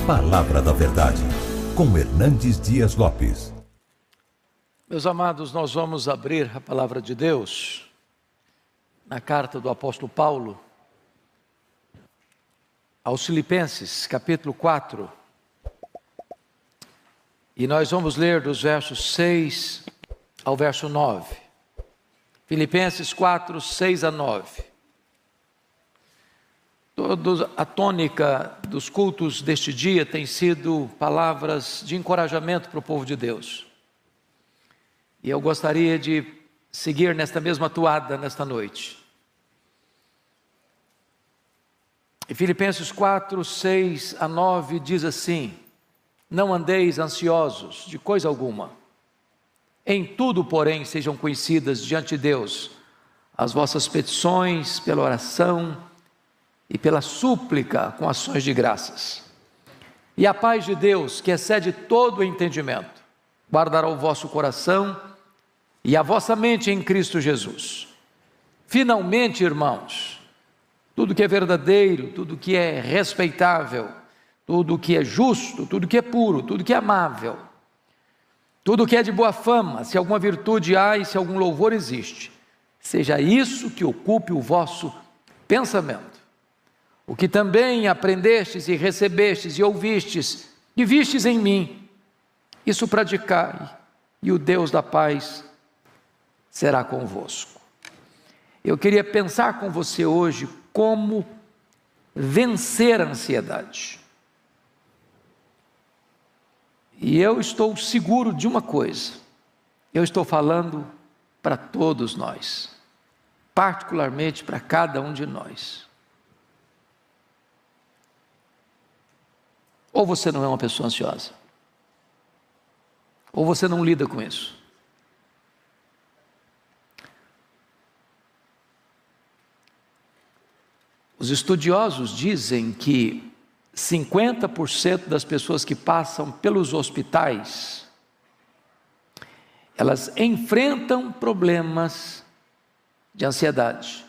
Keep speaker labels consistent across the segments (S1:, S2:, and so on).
S1: Palavra da Verdade, com Hernandes Dias Lopes.
S2: Meus amados, nós vamos abrir a palavra de Deus na carta do apóstolo Paulo aos Filipenses, capítulo 4. E nós vamos ler dos versos 6 ao verso 9. Filipenses 4, 6 a 9. A tônica dos cultos deste dia tem sido palavras de encorajamento para o povo de Deus. E eu gostaria de seguir nesta mesma toada nesta noite. Em Filipenses 4, 6 a 9 diz assim: não andeis ansiosos de coisa alguma. Em tudo, porém, sejam conhecidas diante de Deus as vossas petições pela oração e pela súplica com ações de graças. E a paz de Deus, que excede todo o entendimento, guardará o vosso coração e a vossa mente em Cristo Jesus. Finalmente, irmãos, tudo que é verdadeiro, tudo que é respeitável, tudo que é justo, tudo que é puro, tudo que é amável, tudo que é de boa fama, se alguma virtude há e se algum louvor existe, seja isso que ocupe o vosso pensamento. O que também aprendestes e recebestes e ouvistes e vistes em mim, isso praticai, e o Deus da paz será convosco. Eu queria pensar com você hoje como vencer a ansiedade. E eu estou seguro de uma coisa: eu estou falando para todos nós, particularmente para cada um de nós. Ou você não é uma pessoa ansiosa, ou você não lida com isso. Os estudiosos dizem que 50% das pessoas que passam pelos hospitais, elas enfrentam problemas de ansiedade,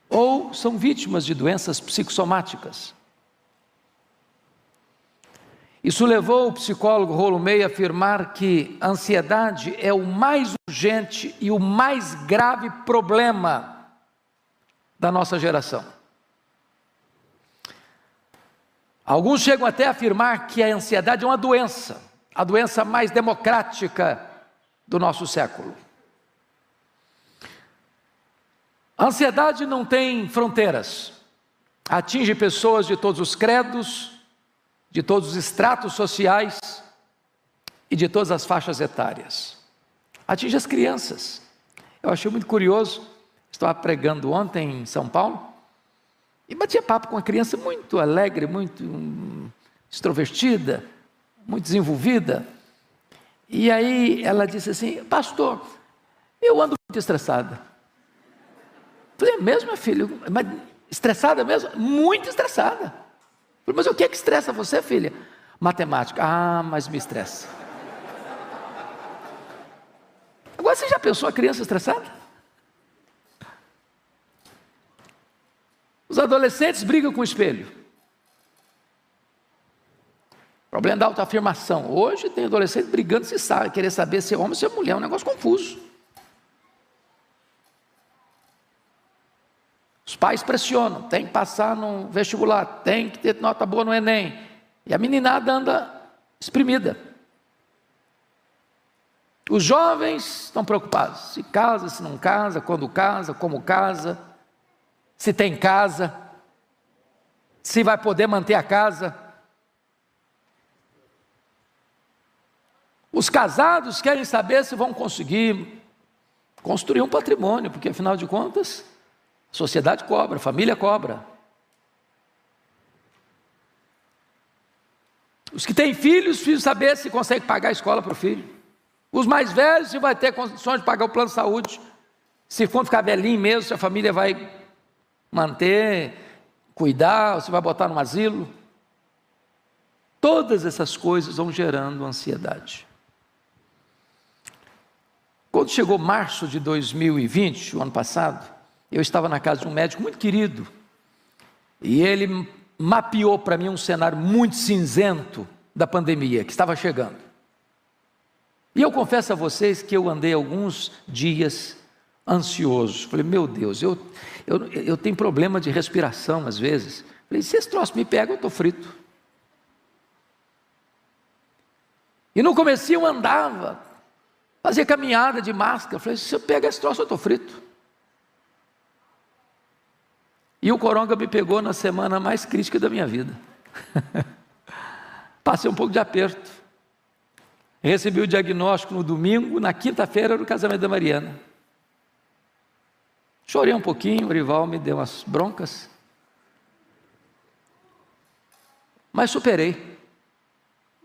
S2: ou são vítimas de doenças psicossomáticas. Isso levou o psicólogo Rollo May a afirmar que a ansiedade é o mais urgente e o mais grave problema da nossa geração. Alguns chegam até a afirmar que a ansiedade é uma doença, a doença mais democrática do nosso século. A ansiedade não tem fronteiras, atinge pessoas de todos os credos, de todos os estratos sociais e de todas as faixas etárias. Atinge as crianças. Eu achei muito curioso, estava pregando ontem em São Paulo e batia papo com uma criança muito alegre, muito extrovertida, muito desenvolvida. E aí ela disse assim: pastor, eu ando muito estressada. Eu falei: mesmo, minha filha? Mas estressada mesmo? Muito estressada. Eu falei: mas o que é que estressa você, filha? Matemática. Ah, mas me estressa. Agora, você já pensou a criança estressada? Os adolescentes brigam com o espelho. Problema da autoafirmação. Hoje tem adolescente brigando se sabe, querer saber se é homem ou se é mulher, é um negócio confuso. Os pais pressionam, tem que passar no vestibular, tem que ter nota boa no Enem. E a meninada anda exprimida. Os jovens estão preocupados, se casa, se não casa, quando casa, como casa, se tem casa, se vai poder manter a casa. Os casados querem saber se vão conseguir construir um patrimônio, porque afinal de contas, a sociedade cobra, a família cobra. Os que têm filhos precisam saber se consegue pagar a escola para o filho. Os mais velhos, se vai ter condições de pagar o plano de saúde. Se for ficar velhinho mesmo, se a família vai manter, cuidar, ou se vai botar no asilo. Todas essas coisas vão gerando ansiedade. Quando chegou março de 2020, o ano passado, eu estava na casa de um médico muito querido, e ele mapeou para mim um cenário muito cinzento da pandemia que estava chegando. E eu confesso a vocês que eu andei alguns dias ansioso. Falei, meu Deus, eu tenho problema de respiração às vezes. Falei, se esse troço me pega, eu estou frito. E no comecinho eu andava, fazia caminhada de máscara. Falei, se eu pegar esse troço, eu estou frito. E o coronga me pegou na semana mais crítica da minha vida. Passei um pouco de aperto. Recebi o diagnóstico no domingo, na quinta-feira era o casamento da Mariana. Chorei um pouquinho, o Orival me deu umas broncas. Mas superei.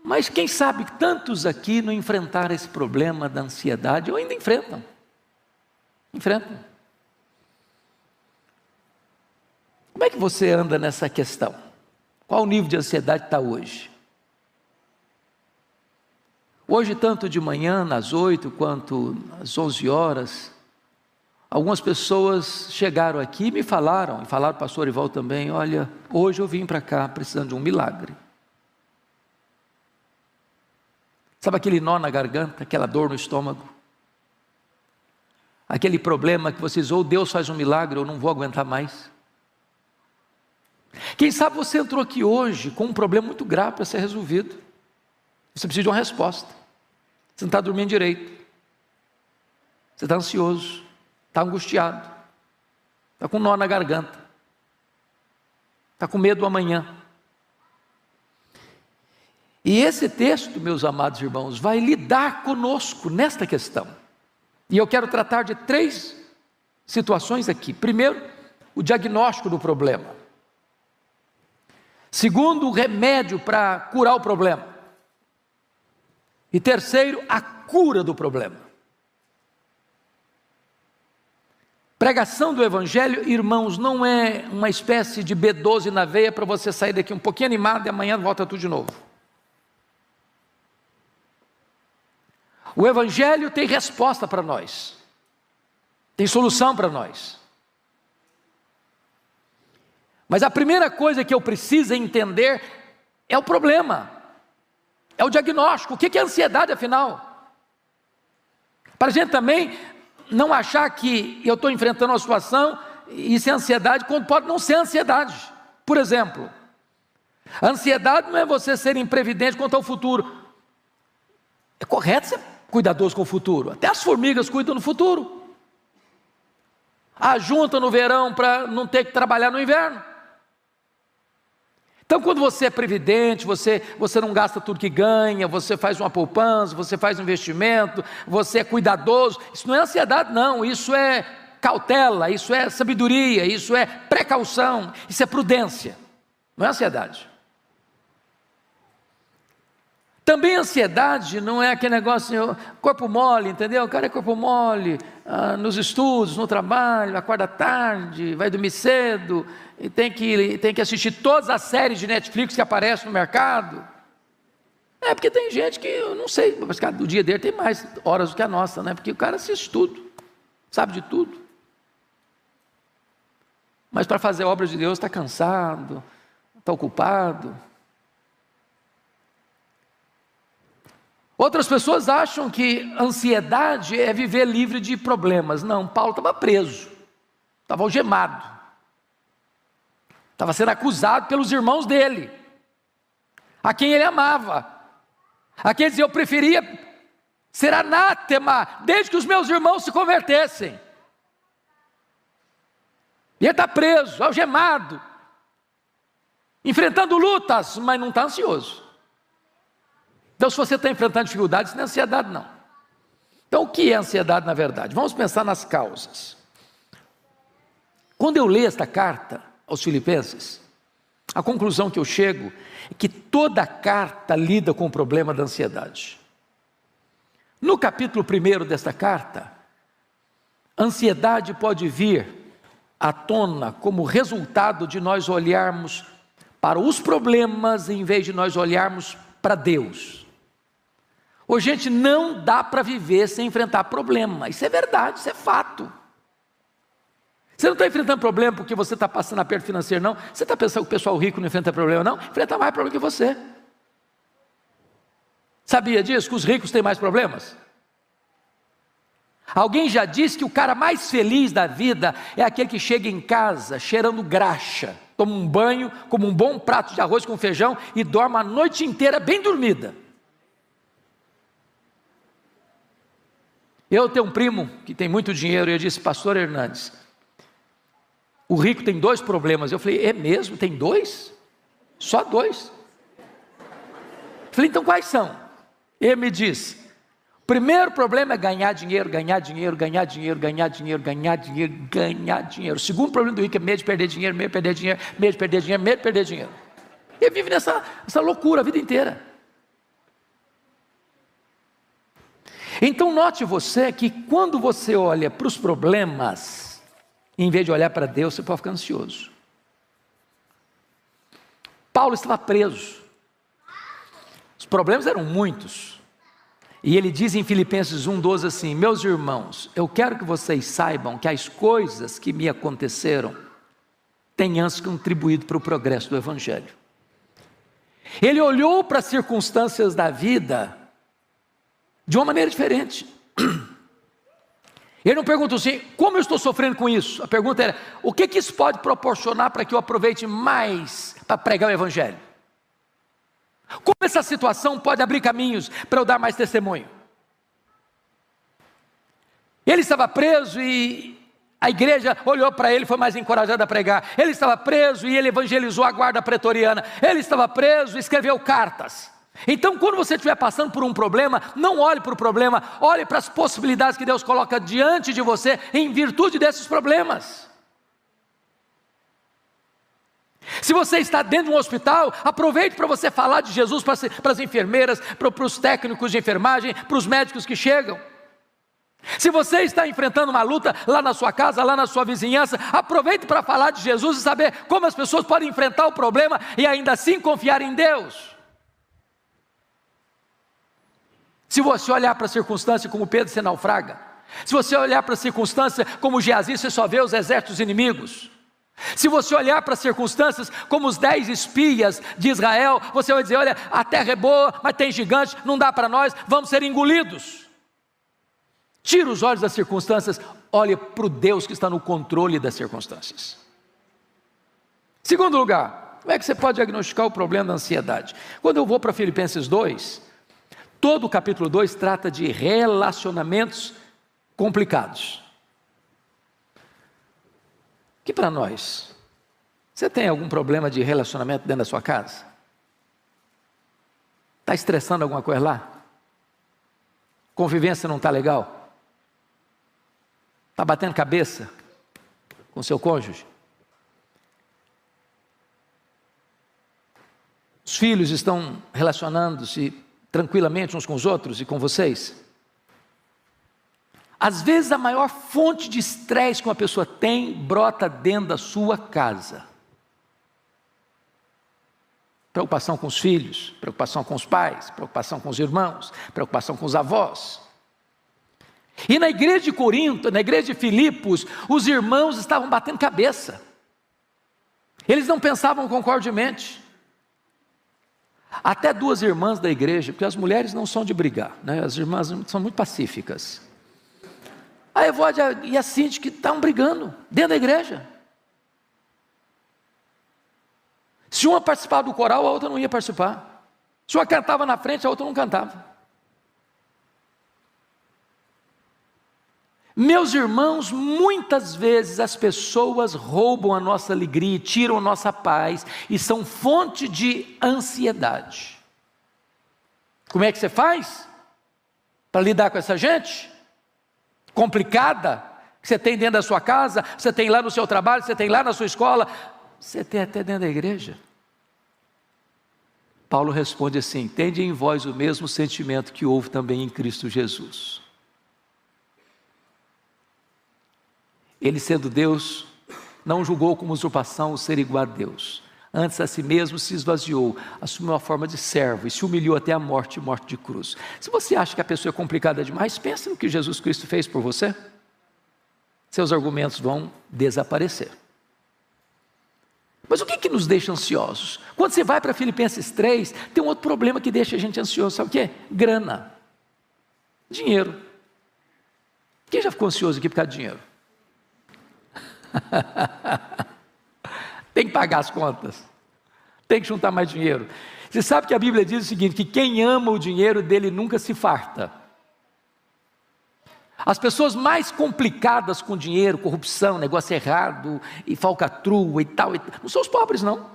S2: Mas quem sabe tantos aqui não enfrentaram esse problema da ansiedade, ou ainda enfrentam. Enfrentam. Como é que você anda nessa questão? Qual o nível de ansiedade está hoje? Hoje, tanto de manhã, às 8, quanto às 11 horas, algumas pessoas chegaram aqui e me falaram para o pastor Orival também, olha, hoje eu vim para cá precisando de um milagre. Sabe aquele nó na garganta, aquela dor no estômago? Aquele problema que vocês, ou Deus faz um milagre, ou não vou aguentar mais. Quem sabe você entrou aqui hoje com um problema muito grave para ser resolvido. Você precisa de uma resposta. Você não está dormindo direito. Você está ansioso, está angustiado, está com um nó na garganta, está com medo do amanhã. E esse texto, meus amados irmãos, vai lidar conosco nesta questão. E eu quero tratar de 3 situações aqui. Primeiro, o diagnóstico do problema. Segundo, o remédio para curar o problema. E terceiro, a cura do problema. Pregação do Evangelho, irmãos, não é uma espécie de B12 na veia para você sair daqui um pouquinho animado e amanhã volta tudo de novo. O Evangelho tem resposta para nós, tem solução para nós. Mas a primeira coisa que eu preciso entender é o problema, é o diagnóstico. O que é ansiedade, afinal? Para a gente também não achar que eu estou enfrentando uma situação e isso é ansiedade, quando pode não ser ansiedade. Por exemplo, a ansiedade não é você ser imprevidente quanto ao futuro. É correto ser cuidadoso com o futuro, até as formigas cuidam do futuro. Ajunta no verão para não ter que trabalhar no inverno. Então, quando você é previdente, você não gasta tudo que ganha, você faz uma poupança, você faz um investimento, você é cuidadoso, isso não é ansiedade não, isso é cautela, isso é sabedoria, isso é precaução, isso é prudência, não é ansiedade. Também ansiedade não é aquele negócio, corpo mole, entendeu? O cara é corpo mole, nos estudos, no trabalho, acorda tarde, vai dormir cedo, e tem que assistir todas as séries de Netflix que aparecem no mercado. É porque tem gente que, eu não sei, mas o dia dele tem mais horas do que a nossa, né? Porque o cara assiste tudo, sabe de tudo. Mas para fazer obras de Deus está cansado, está ocupado. Outras pessoas acham que ansiedade é viver livre de problemas. Não, Paulo estava preso, estava algemado, estava sendo acusado pelos irmãos dele, a quem ele amava, a quem ele dizia, eu preferia ser anátema, desde que os meus irmãos se convertessem. E ele está preso, algemado, enfrentando lutas, mas não está ansioso. Então, se você está enfrentando dificuldades, isso não é ansiedade, não. Então, o que é ansiedade, na verdade? Vamos pensar nas causas. Quando eu leio esta carta aos Filipenses, a conclusão que eu chego é que toda a carta lida com o problema da ansiedade. No capítulo 1 desta carta, a ansiedade pode vir à tona como resultado de nós olharmos para os problemas em vez de nós olharmos para Deus. Ô, gente, não dá para viver sem enfrentar problema. Isso é verdade, isso é fato. Você não está enfrentando problema porque você está passando aperto financeiro, não. Você está pensando que o pessoal rico não enfrenta problema, não. Enfrenta mais problema que você. Sabia disso? Que os ricos têm mais problemas? Alguém já disse que o cara mais feliz da vida é aquele que chega em casa cheirando graxa, toma um banho, come um bom prato de arroz com feijão e dorme a noite inteira bem dormida. Eu tenho um primo que tem muito dinheiro e eu disse: pastor Hernandes, o rico tem 2 problemas. Eu falei: é mesmo? Tem 2? Só 2? Eu falei: então quais são? Ele me disse: o primeiro problema é ganhar dinheiro, ganhar dinheiro, ganhar dinheiro, ganhar dinheiro, ganhar dinheiro, ganhar dinheiro. O segundo problema do rico é medo de perder dinheiro, medo de perder dinheiro, medo de perder dinheiro, medo de perder dinheiro. Ele vive nessa loucura a vida inteira. Então note você que quando você olha para os problemas, em vez de olhar para Deus, você pode ficar ansioso. Paulo estava preso. Os problemas eram muitos. E ele diz em Filipenses 1:12 assim: meus irmãos, eu quero que vocês saibam que as coisas que me aconteceram têm antes contribuído para o progresso do Evangelho. Ele olhou para as circunstâncias da vida de uma maneira diferente. Ele não perguntou assim: como eu estou sofrendo com isso? A pergunta era: o que isso pode proporcionar para que eu aproveite mais para pregar o Evangelho? Como essa situação pode abrir caminhos para eu dar mais testemunho? Ele estava preso e a igreja olhou para ele e foi mais encorajada a pregar. Ele estava preso e ele evangelizou a guarda pretoriana. Ele estava preso e escreveu cartas. Então, quando você estiver passando por um problema, não olhe para o problema, olhe para as possibilidades que Deus coloca diante de você em virtude desses problemas. Se você está dentro de um hospital, aproveite para você falar de Jesus para as enfermeiras, para os técnicos de enfermagem, para os médicos que chegam. Se você está enfrentando uma luta lá na sua casa, lá na sua vizinhança, aproveite para falar de Jesus e saber como as pessoas podem enfrentar o problema e ainda assim confiar em Deus. Se você olhar para a circunstância como Pedro se naufraga, se você olhar para a circunstância como Geazi, você só vê os exércitos inimigos. Se você olhar para as circunstâncias como os 10 espias de Israel, você vai dizer: olha, a terra é boa, mas tem gigante, não dá para nós, vamos ser engolidos. Tira os olhos das circunstâncias, olhe para o Deus que está no controle das circunstâncias. Segundo lugar, como é que você pode diagnosticar o problema da ansiedade? Quando eu vou para Filipenses 2, todo o capítulo 2 trata de relacionamentos complicados. Que para nós, você tem algum problema de relacionamento dentro da sua casa? Está estressando alguma coisa lá? Convivência não está legal? Está batendo cabeça com seu cônjuge? Os filhos estão relacionando-se tranquilamente uns com os outros e com vocês? Às vezes a maior fonte de estresse que uma pessoa tem brota dentro da sua casa. Preocupação com os filhos, preocupação com os pais, preocupação com os irmãos, preocupação com os avós. E na igreja de Corinto, na igreja de Filipos, os irmãos estavam batendo cabeça. Eles não pensavam concordemente. Até 2 irmãs da igreja, porque as mulheres não são de brigar, né? As irmãs são muito pacíficas. A Evódia e a Cinti que estavam brigando dentro da igreja. Se uma participava do coral, a outra não ia participar. Se uma cantava na frente, a outra não cantava. Meus irmãos, muitas vezes as pessoas roubam a nossa alegria e tiram a nossa paz e são fonte de ansiedade. Como é que você faz para lidar com essa gente complicada que você tem dentro da sua casa, você tem lá no seu trabalho, você tem lá na sua escola, você tem até dentro da igreja? Paulo responde assim: tende em vós o mesmo sentimento que houve também em Cristo Jesus. Ele, sendo Deus, não julgou como usurpação o ser igual a Deus. Antes a si mesmo se esvaziou, assumiu a forma de servo e se humilhou até a morte de cruz. Se você acha que a pessoa é complicada demais, pense no que Jesus Cristo fez por você. seus argumentos vão desaparecer. Mas o que nos deixa ansiosos? Quando você vai para Filipenses 3, tem um outro problema que deixa a gente ansioso, sabe o que é? Grana, dinheiro. Quem já ficou ansioso aqui por causa de dinheiro? Tem que pagar as contas, tem que juntar mais dinheiro. Você sabe que a Bíblia diz o seguinte, que quem ama o dinheiro dele nunca se farta. As pessoas mais complicadas com dinheiro, corrupção, negócio errado, e falcatrua e tal, não são os pobres não,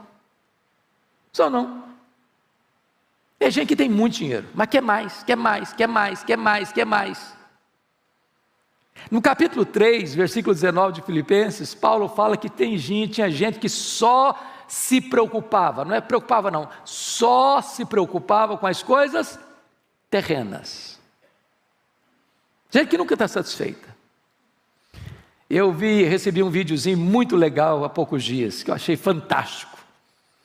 S2: são não. É gente que tem muito dinheiro, mas quer mais, quer mais, quer mais, quer mais, quer mais. No capítulo 3, versículo 19 de Filipenses, Paulo fala que tinha gente que só se preocupava, não é preocupava não, só se preocupava com as coisas terrenas. Gente que nunca está satisfeita. Eu recebi um videozinho muito legal há poucos dias, que eu achei fantástico.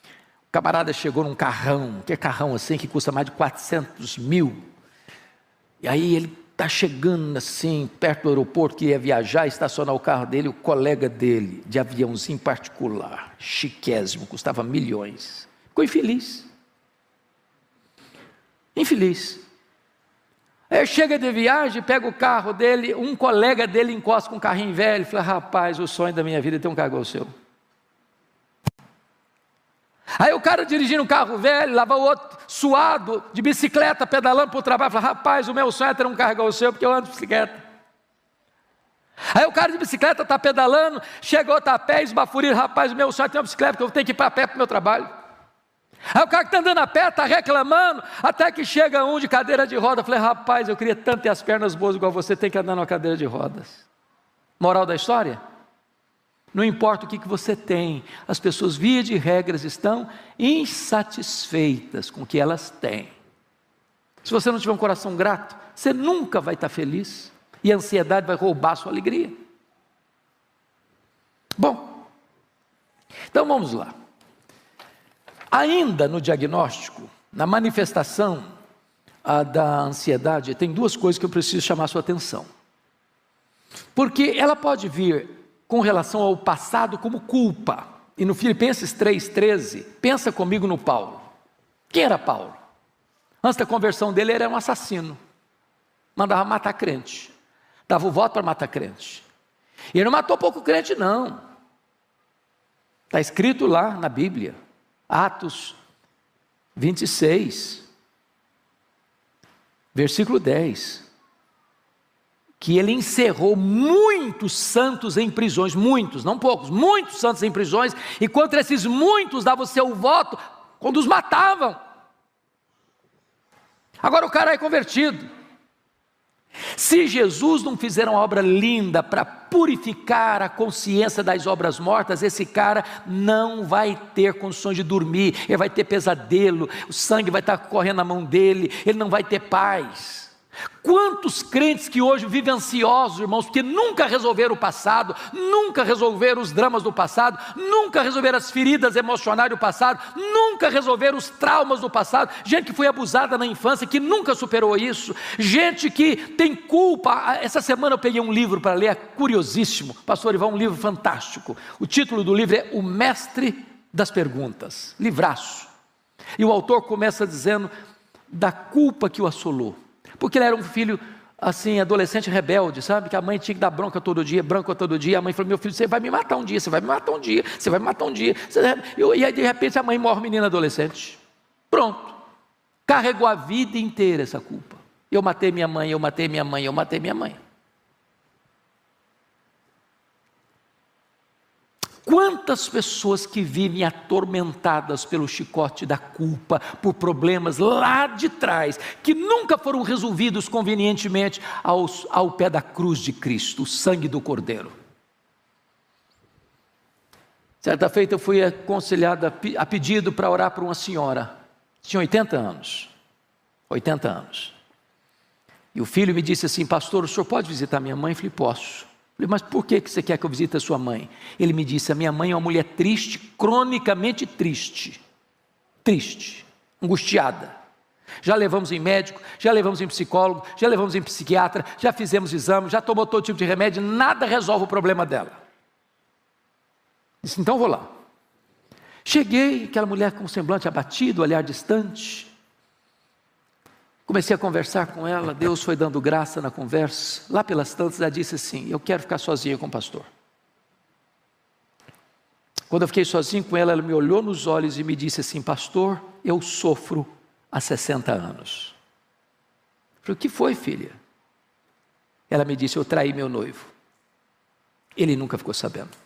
S2: O camarada chegou num carrão, que é carrão assim, que custa mais de 400 mil. E aí ele está chegando assim, perto do aeroporto, que ia viajar, estacionar o carro dele, o colega dele, de aviãozinho particular, chiquésimo, custava milhões. Ficou infeliz. Infeliz. Aí chega de viagem, pega o carro dele, um colega dele encosta com um carrinho velho, fala, rapaz, o sonho da minha vida é ter um carro igual o seu. Aí o cara dirigindo um carro velho, lava o outro suado, de bicicleta, pedalando para o trabalho, fala, rapaz, o meu sonho é ter um carro igual o seu, porque eu ando de bicicleta. Aí o cara de bicicleta está pedalando, chega outro a pé, esbaforido, rapaz, o meu sonho é ter uma bicicleta, porque eu tenho que ir para pé para o meu trabalho. Aí o cara que está andando a pé, está reclamando, até que chega um de cadeira de roda. Eu falei, rapaz, eu queria tanto ter as pernas boas igual você, tem que andar numa cadeira de rodas. Moral da história? Não importa o que você tem, as pessoas, via de regras, estão insatisfeitas com o que elas têm. Se você não tiver um coração grato, você nunca vai estar feliz, e a ansiedade vai roubar a sua alegria. Bom, então vamos lá. Ainda no diagnóstico, na manifestação da ansiedade, tem duas coisas que eu preciso chamar a sua atenção. Porque ela pode vir com relação ao passado como culpa. E no Filipenses 3,13, pensa comigo no Paulo. Quem era Paulo? Antes da conversão dele, ele era um assassino. Mandava matar crente. Dava o voto para matar crente. E ele não matou pouco crente, não. Está escrito lá na Bíblia. Atos 26, versículo 10, que ele encerrou muitos santos em prisões, muitos, não poucos, muitos santos em prisões, e contra esses muitos dava o seu voto, quando os matavam. Agora o cara é convertido. Se Jesus não fizer uma obra linda para purificar a consciência das obras mortas, esse cara não vai ter condições de dormir, ele vai ter pesadelo, o sangue vai estar correndo na mão dele, ele não vai ter paz. Quantos crentes que hoje vivem ansiosos, irmãos, porque nunca resolveram o passado, nunca resolveram os dramas do passado, nunca resolveram as feridas emocionais do passado, nunca resolveram os traumas do passado, gente que foi abusada na infância, que nunca superou isso, gente que tem culpa. Essa semana eu peguei um livro para ler, é curiosíssimo, pastor Ivan, um livro fantástico, o título do livro é O Mestre das Perguntas, livraço, e o autor começa dizendo da culpa que o assolou, porque ele era um filho, assim, adolescente rebelde, sabe, que a mãe tinha que dar bronca todo dia, a mãe falou, meu filho, você vai me matar um dia, você vai me matar um dia, você vai me matar um dia, e aí de repente a mãe morre, menina adolescente, pronto, carregou a vida inteira essa culpa, eu matei minha mãe, eu matei minha mãe, eu matei minha mãe. Quantas pessoas que vivem atormentadas pelo chicote da culpa, por problemas lá de trás, que nunca foram resolvidos convenientemente ao pé da cruz de Cristo, o sangue do Cordeiro. Certa feita eu fui aconselhado a pedido para orar por uma senhora, tinha 80 anos, e o filho me disse assim, pastor, o senhor pode visitar minha mãe? Eu falei, posso. Eu falei, mas por que você quer que eu visite a sua mãe? Ele me disse, a minha mãe é uma mulher triste, cronicamente triste, angustiada. Já levamos em médico, já levamos em psicólogo, já levamos em psiquiatra, já fizemos exame, já tomou todo tipo de remédio, nada resolve o problema dela. Disse, então vou lá. Cheguei, aquela mulher com o semblante abatido, olhar distante. Comecei a conversar com ela, Deus foi dando graça na conversa. Lá pelas tantas ela disse assim, eu quero ficar sozinha com o pastor. Quando eu fiquei sozinho com ela, ela me olhou nos olhos e me disse assim, pastor, eu sofro há 60 anos. Eu falei, o que foi, filha? Ela me disse, eu traí meu noivo. Ele nunca ficou sabendo.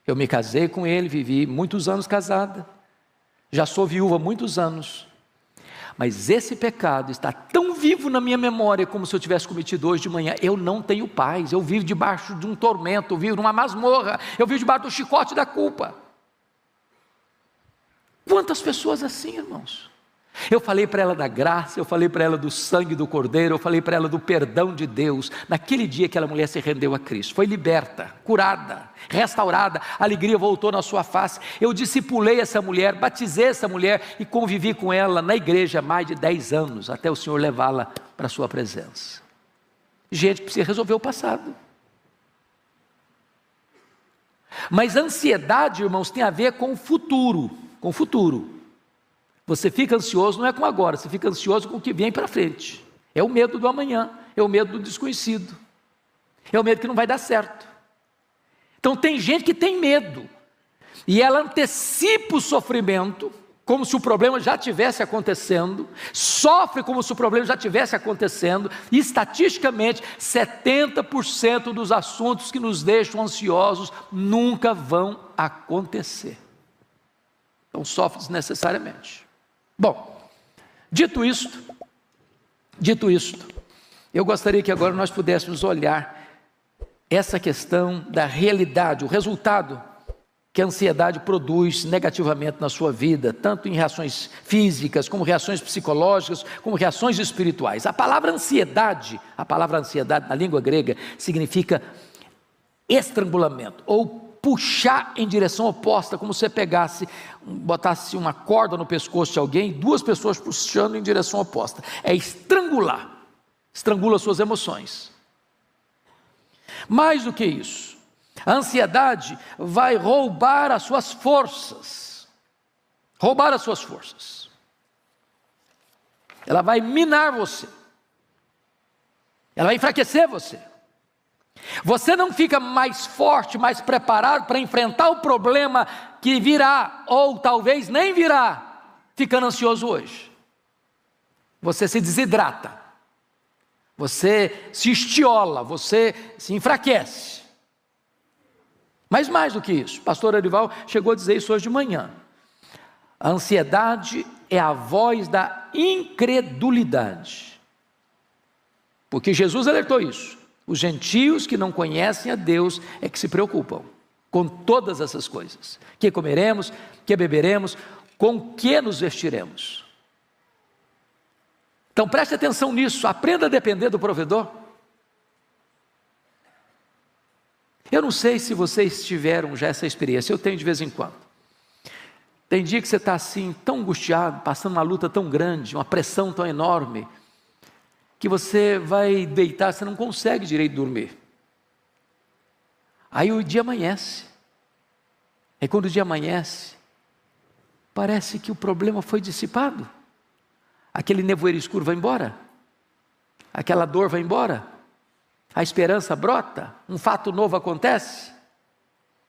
S2: Eu me casei com ele, vivi muitos anos casada, já sou viúva há muitos anos, mas esse pecado está tão vivo na minha memória como se eu tivesse cometido hoje de manhã. Eu não tenho paz, eu vivo debaixo de um tormento, eu vivo numa masmorra, eu vivo debaixo do chicote da culpa. Quantas pessoas assim, irmãos? Eu falei para ela da graça, eu falei para ela do sangue do Cordeiro, eu falei para ela do perdão de Deus. Naquele dia aquela mulher se rendeu a Cristo, foi liberta, curada, restaurada, a alegria voltou na sua face. Eu discipulei essa mulher, batizei essa mulher e convivi com ela na igreja há mais de 10 anos, até o Senhor levá-la para a sua presença. Gente, precisa resolver o passado. Mas a ansiedade, irmãos, tem a ver com o futuro, com o futuro. Você fica ansioso não é com agora, você fica ansioso com o que vem para frente. É o medo do amanhã, é o medo do desconhecido, é o medo que não vai dar certo. Então tem gente que tem medo, e ela antecipa o sofrimento, como se o problema já estivesse acontecendo, sofre como se o problema já estivesse acontecendo, e estatisticamente 70% dos assuntos que nos deixam ansiosos nunca vão acontecer. Então sofre desnecessariamente. Bom, dito isto, eu gostaria que agora nós pudéssemos olhar essa questão da realidade, o resultado que a ansiedade produz negativamente na sua vida, tanto em reações físicas, como reações psicológicas, como reações espirituais. A palavra ansiedade na língua grega significa estrangulamento, ou puxar em direção oposta, como se você botasse uma corda no pescoço de alguém, duas pessoas puxando em direção oposta. É estrangular, estrangula suas emoções. Mais do que isso, a ansiedade vai roubar as suas forças, ela vai minar você, ela vai enfraquecer você. Você não fica mais forte, mais preparado para enfrentar o problema que virá, ou talvez nem virá, ficando ansioso hoje. Você se desidrata, você se estiola, você se enfraquece. Mas mais do que isso, o pastor Arival chegou a dizer isso hoje de manhã. A ansiedade é a voz da incredulidade, porque Jesus alertou isso. Os gentios que não conhecem a Deus é que se preocupam com todas essas coisas. Que comeremos, que beberemos, com que nos vestiremos. Então preste atenção nisso, aprenda a depender do provedor. Eu não sei se vocês tiveram já essa experiência, eu tenho de vez em quando. Tem dia que você está assim, tão angustiado, passando uma luta tão grande, uma pressão tão enorme, que você vai deitar, você não consegue direito dormir. Aí o dia amanhece. E quando o dia amanhece, parece que o problema foi dissipado. Aquele nevoeiro escuro vai embora. Aquela dor vai embora. A esperança brota. Um fato novo acontece.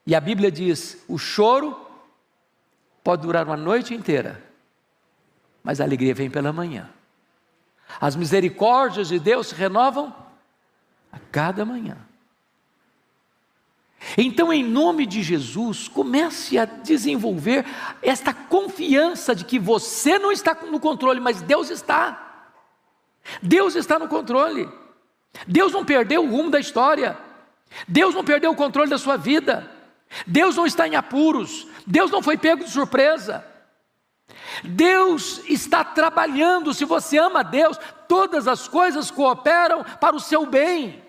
S2: E a Bíblia diz, o choro pode durar uma noite inteira, mas a alegria vem pela manhã. As misericórdias de Deus se renovam a cada manhã. Então, em nome de Jesus, comece a desenvolver esta confiança de que você não está no controle, mas Deus está. Deus está no controle. Deus não perdeu o rumo da história. Deus não perdeu o controle da sua vida. Deus não está em apuros. Deus não foi pego de surpresa. Deus está trabalhando. Se você ama a Deus, todas as coisas cooperam para o seu bem.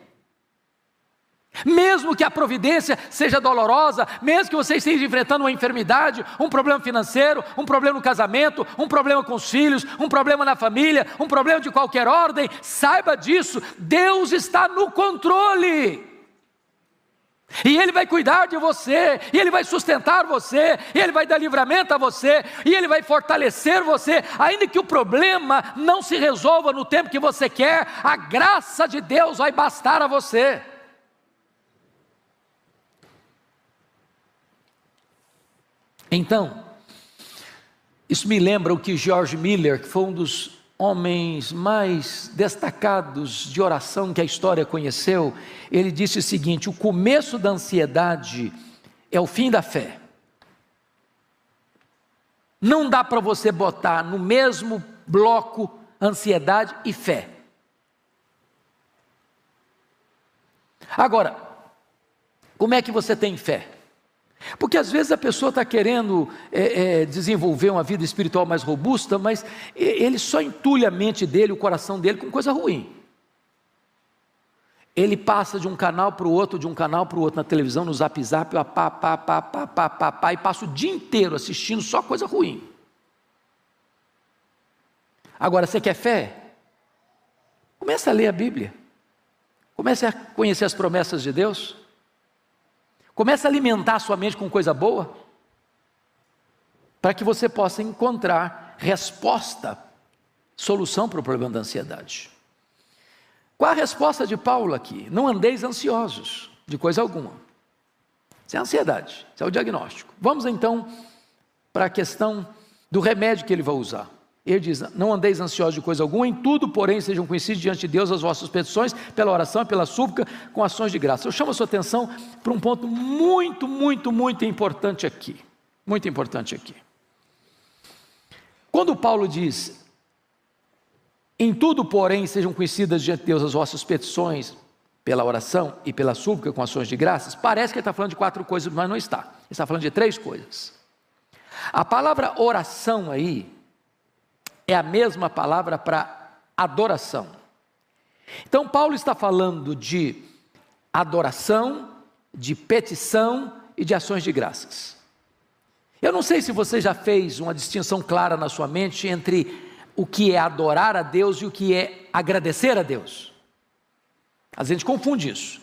S2: Mesmo que a providência seja dolorosa, mesmo que você esteja enfrentando uma enfermidade, um problema financeiro, um problema no casamento, um problema com os filhos, um problema na família, um problema de qualquer ordem, saiba disso, Deus está no controle. E Ele vai cuidar de você, e Ele vai sustentar você, e Ele vai dar livramento a você, e Ele vai fortalecer você, ainda que o problema não se resolva no tempo que você quer, a graça de Deus vai bastar a você. Então, isso me lembra o que George Miller, que foi um dos homens mais destacados de oração que a história conheceu, ele disse o seguinte: o começo da ansiedade é o fim da fé. Não dá para você botar no mesmo bloco ansiedade e fé. Agora, como é que você tem fé? Porque às vezes a pessoa está querendo desenvolver uma vida espiritual mais robusta, mas ele só entulha a mente dele, o coração dele com coisa ruim. Ele passa de um canal para o outro, na televisão, no zap, e passa o dia inteiro assistindo só coisa ruim. Agora, você quer fé? Comece a ler a Bíblia. Comece a conhecer as promessas de Deus. Comece a alimentar a sua mente com coisa boa, para que você possa encontrar resposta, solução para o problema da ansiedade. Qual a resposta de Paulo aqui? Não andeis ansiosos de coisa alguma. Isso é ansiedade, isso é o diagnóstico. Vamos então para a questão do remédio que ele vai usar. Ele diz: não andeis ansiosos de coisa alguma, em tudo, porém, sejam conhecidos diante de Deus as vossas petições, pela oração e pela súplica, com ações de graça. Eu chamo a sua atenção para um ponto muito importante aqui. Muito importante aqui. Quando Paulo diz: em tudo, porém, sejam conhecidas diante de Deus as vossas petições, pela oração e pela súplica, com ações de graças, parece que ele está falando de 4 coisas, mas não está. Ele está falando de 3 coisas. A palavra oração aí é a mesma palavra para adoração. Então Paulo está falando de adoração, de petição e de ações de graças. Eu não sei se você já fez uma distinção clara na sua mente entre o que é adorar a Deus e o que é agradecer a Deus. A gente confunde isso.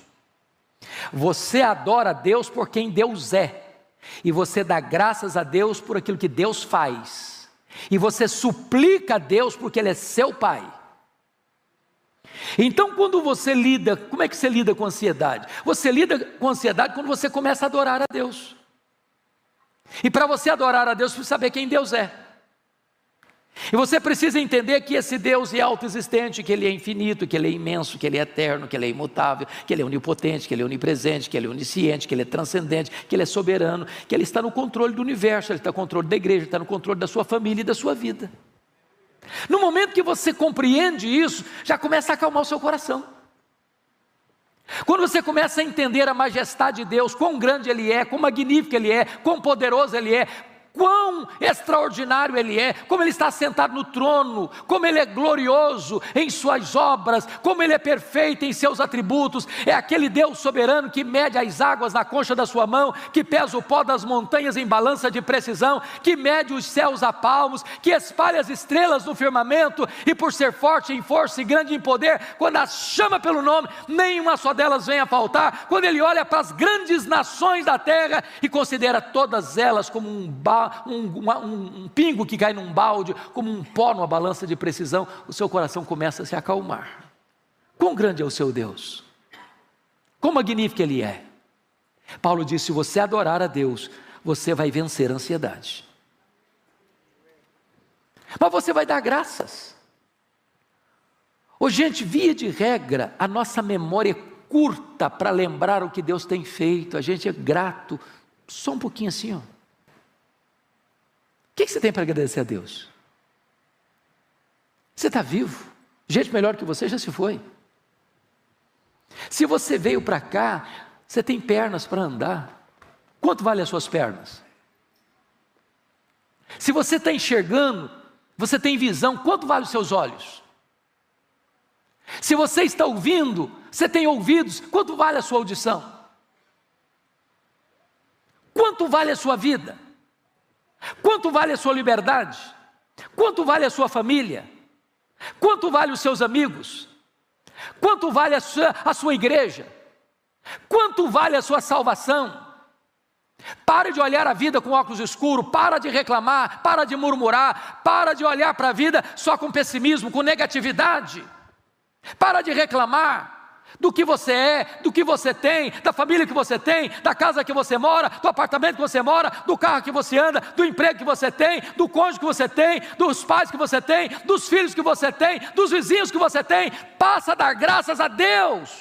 S2: Você adora a Deus por quem Deus é, e você dá graças a Deus por aquilo que Deus faz. E você suplica a Deus porque Ele é seu Pai. Então quando você lida, como é que você lida com ansiedade? Você lida com ansiedade quando você começa a adorar a Deus. E para você adorar a Deus, você precisa saber quem Deus é. E você precisa entender que esse Deus é autoexistente, que Ele é infinito, que Ele é imenso, que Ele é eterno, que Ele é imutável, que Ele é onipotente, que Ele é onipresente, que Ele é onisciente, que Ele é transcendente, que Ele é soberano, que Ele está no controle do universo, Ele está no controle da igreja, Ele está no controle da sua família e da sua vida. No momento que você compreende isso, já começa a acalmar o seu coração. Quando você começa a entender a majestade de Deus, quão grande Ele é, quão magnífico Ele é, quão poderoso Ele é, quão extraordinário Ele é, como Ele está sentado no trono, como Ele é glorioso em suas obras, como Ele é perfeito em seus atributos, é aquele Deus soberano que mede as águas na concha da sua mão, que pesa o pó das montanhas em balança de precisão, que mede os céus a palmos, que espalha as estrelas no firmamento, e por ser forte em força e grande em poder, quando as chama pelo nome, nenhuma só delas vem a faltar. Quando Ele olha para as grandes nações da terra e considera todas elas como um pingo que cai num balde, como um pó numa balança de precisão, o seu coração começa a se acalmar. Quão grande é o seu Deus, quão magnífico Ele é. Paulo disse: se você adorar a Deus, você vai vencer a ansiedade. Mas você vai dar graças. Ô gente, via de regra, a nossa memória é curta para lembrar o que Deus tem feito. A gente é grato, só um pouquinho assim, ó. O que você tem para agradecer a Deus? Você está vivo. Gente melhor que você já se foi. Se você veio para cá, você tem pernas para andar. Quanto vale as suas pernas? Se você está enxergando, você tem visão, quanto vale os seus olhos? Se você está ouvindo, você tem ouvidos, quanto vale a sua audição? Quanto vale a sua vida? Quanto vale a sua liberdade? Quanto vale a sua família? Quanto vale os seus amigos? Quanto vale a sua igreja? Quanto vale a sua salvação? Pare de olhar a vida com óculos escuros, para de reclamar, para de murmurar, para de olhar para a vida só com pessimismo, com negatividade. Para de reclamar do que você é, do que você tem, da família que você tem, da casa que você mora, do apartamento que você mora, do carro que você anda, do emprego que você tem, do cônjuge que você tem, dos pais que você tem, dos filhos que você tem, dos vizinhos que você tem. Passa a dar graças a Deus.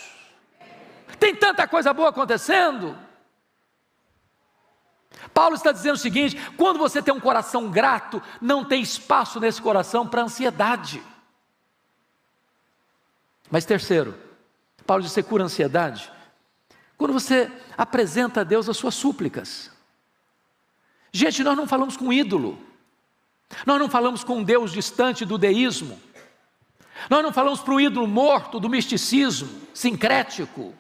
S2: Tem tanta coisa boa acontecendo. Paulo está dizendo o seguinte: quando você tem um coração grato, não tem espaço nesse coração para ansiedade. Mas terceiro, Paulo diz: você cura a ansiedade quando você apresenta a Deus as suas súplicas. Gente, nós não falamos com ídolo, nós não falamos com um Deus distante do deísmo, nós não falamos para o ídolo morto do misticismo sincrético,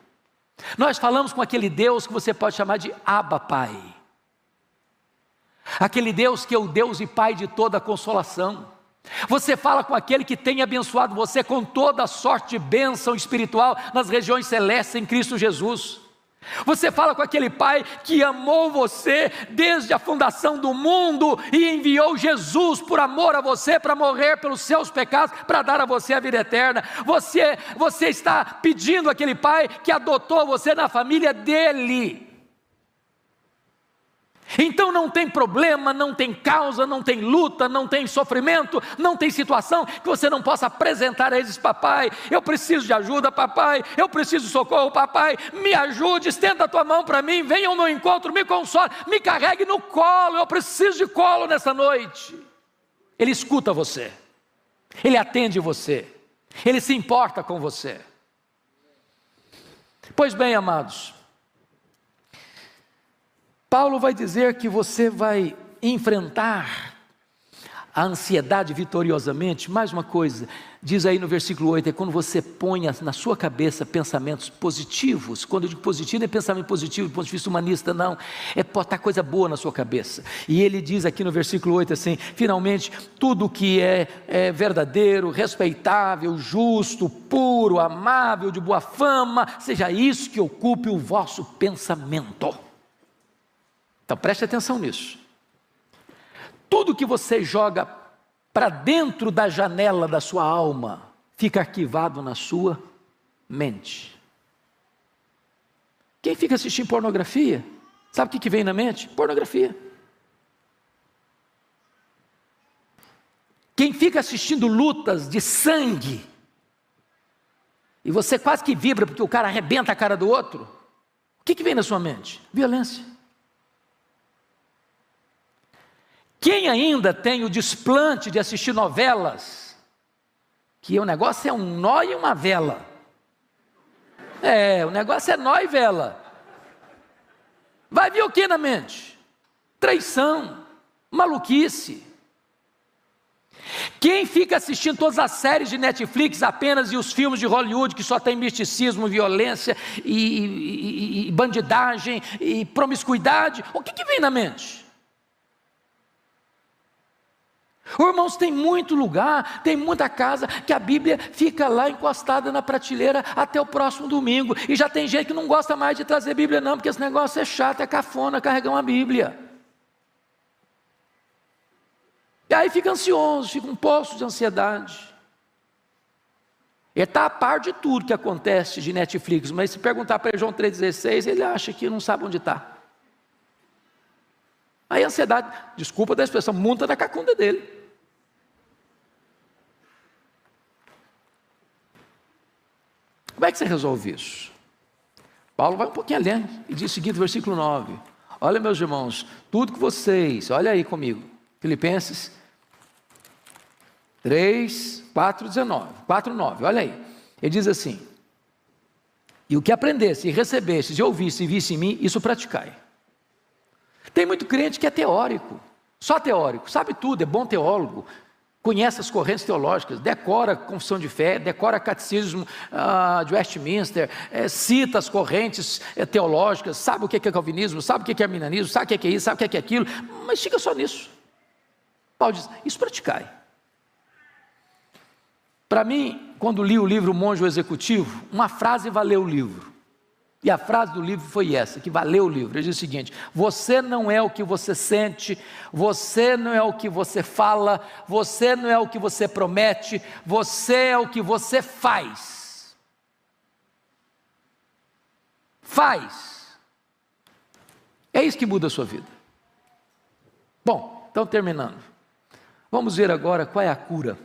S2: nós falamos com aquele Deus que você pode chamar de Abba Pai, aquele Deus que é o Deus e Pai de toda consolação. Você fala com aquele que tem abençoado você com toda sorte de bênção espiritual nas regiões celestes em Cristo Jesus. Você fala com aquele Pai que amou você desde a fundação do mundo e enviou Jesus por amor a você para morrer pelos seus pecados, para dar a você a vida eterna. Você está pedindo àquele Pai que adotou você na família dele. Então não tem problema, não tem causa, não tem luta, não tem sofrimento, não tem situação que você não possa apresentar a eles: papai, eu preciso de ajuda, papai, eu preciso de socorro, papai, me ajude, estenda a tua mão para mim, venha ao meu encontro, me console, me carregue no colo, eu preciso de colo nessa noite. Ele escuta você, ele atende você, ele se importa com você. Pois bem, amados, Paulo vai dizer que você vai enfrentar a ansiedade vitoriosamente. Mais uma coisa, diz aí no versículo 8, é quando você põe na sua cabeça pensamentos positivos. Quando eu digo positivo, não é pensamento positivo do ponto de vista humanista, não, é botar coisa boa na sua cabeça. E ele diz aqui no versículo 8 assim: finalmente, tudo que é verdadeiro, respeitável, justo, puro, amável, de boa fama, seja isso que ocupe o vosso pensamento. Então preste atenção nisso. Tudo que você joga para dentro da janela da sua alma fica arquivado na sua mente. Quem fica assistindo pornografia, sabe o que vem na mente? Pornografia. Quem fica assistindo lutas de sangue, e você quase que vibra porque o cara arrebenta a cara do outro, o que vem na sua mente? Violência. Quem ainda tem o desplante de assistir novelas, que o negócio é um nó e uma vela, o negócio é nó e vela, vai vir o que na mente? Traição, maluquice. Quem fica assistindo todas as séries de Netflix apenas e os filmes de Hollywood que só tem misticismo, violência e bandidagem e promiscuidade, o que vem na mente? Irmãos, tem muito lugar, tem muita casa que a Bíblia fica lá encostada na prateleira até o próximo domingo, e já tem gente que não gosta mais de trazer Bíblia não, porque esse negócio é chato, é cafona carregar uma Bíblia. E aí fica ansioso, fica um poço de ansiedade. Ele está a par de tudo que acontece de Netflix, mas se perguntar para ele João 3,16, ele acha que não sabe onde está. Aí a ansiedade, desculpa da expressão, monta na cacunda dele. Como é que você resolve isso? Paulo vai um pouquinho além e diz o seguinte, versículo 9: olha, meus irmãos, tudo que vocês, olha aí comigo, Filipenses 3, 4, 9, olha aí, ele diz assim: e o que aprendesse, e recebesse, e ouvisse, e visse em mim, isso praticai. Tem muito crente que é teórico, só teórico, sabe tudo, é bom teólogo, conhece as correntes teológicas, decora a confissão de fé, decora catecismo de Westminster, cita as correntes teológicas, sabe o que é calvinismo, sabe o que é arminianismo, sabe o que é isso, sabe o que é aquilo, mas fica só nisso. Paulo diz, isso praticai. Para mim, quando li o livro Monge Executivo, uma frase valeu o livro. E a frase do livro foi essa, que valeu o livro. Ele diz o seguinte: você não é o que você sente, você não é o que você fala, você não é o que você promete, você é o que você faz. Faz. É isso que muda a sua vida. Bom, então terminando. Vamos ver agora qual é a cura.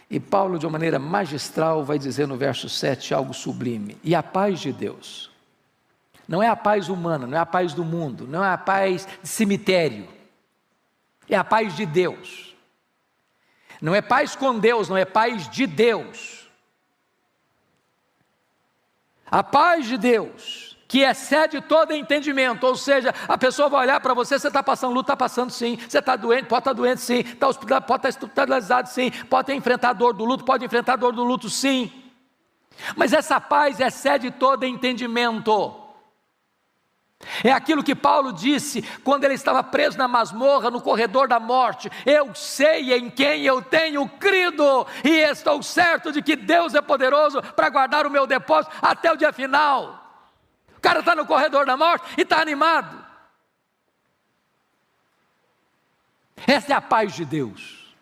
S2: E Paulo, de uma maneira magistral, vai dizer no verso 7 algo sublime. E a paz de Deus, não é a paz humana, não é a paz do mundo, não é a paz de cemitério, é a paz de Deus. Não é paz com Deus, não é paz de Deus. A paz de Deus, que excede todo entendimento, ou seja, a pessoa vai olhar para você, você está passando luta, está passando sim, você está doente, pode estar doente sim, pode estar hospitalizado sim, pode ter enfrentado dor do luto, pode enfrentar dor do luto sim, mas essa paz excede todo entendimento. É aquilo que Paulo disse quando ele estava preso na masmorra, no corredor da morte: eu sei em quem eu tenho crido, e estou certo de que Deus é poderoso para guardar o meu depósito até o dia final. O cara está no corredor da morte e está animado. Essa é a paz de Deus,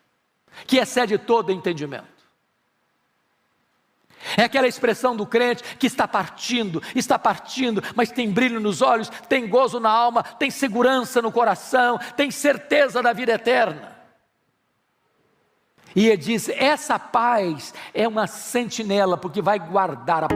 S2: que excede todo entendimento. É aquela expressão do crente que está partindo, mas tem brilho nos olhos, tem gozo na alma, tem segurança no coração, tem certeza da vida eterna. E ele diz, essa paz é uma sentinela, porque vai guardar a